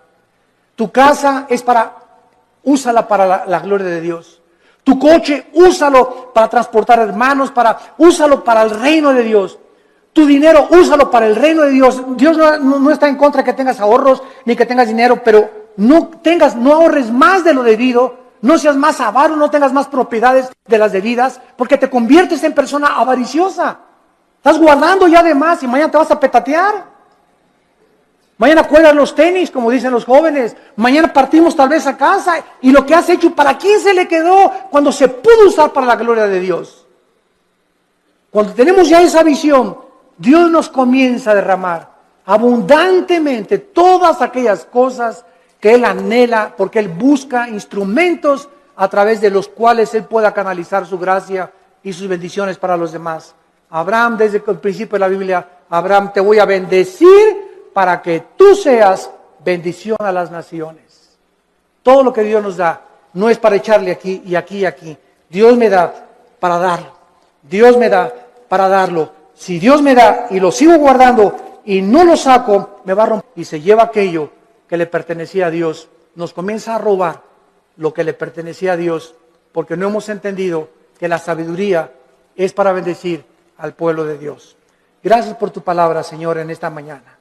Tu casa es úsala para la gloria de Dios. Tu coche, úsalo para transportar hermanos, úsalo para el reino de Dios. Tu dinero, úsalo para el reino de Dios. Dios no está en contra de que tengas ahorros, ni que tengas dinero, pero no ahorres más de lo debido. No seas más avaro, no tengas más propiedades de las debidas, porque te conviertes en persona avariciosa. Estás guardando ya de más y mañana te vas a petatear. Mañana cuelgas los tenis, como dicen los jóvenes. Mañana partimos tal vez a casa y lo que has hecho, ¿para quién se le quedó cuando se pudo usar para la gloria de Dios? Cuando tenemos ya esa visión, Dios nos comienza a derramar abundantemente todas aquellas cosas que Él anhela, porque Él busca instrumentos a través de los cuales Él pueda canalizar su gracia y sus bendiciones para los demás. Abraham, desde el principio de la Biblia, Abraham, te voy a bendecir para que tú seas bendición a las naciones. Todo lo que Dios nos da no es para echarle aquí y aquí y aquí. Dios me da para darlo. Dios me da para darlo. Si Dios me da y lo sigo guardando y no lo saco, me va a romper. Y se lleva aquello que le pertenecía a Dios. Nos comienza a robar lo que le pertenecía a Dios, porque no hemos entendido que la sabiduría es para bendecir al pueblo de Dios. Gracias por tu palabra, Señor, en esta mañana.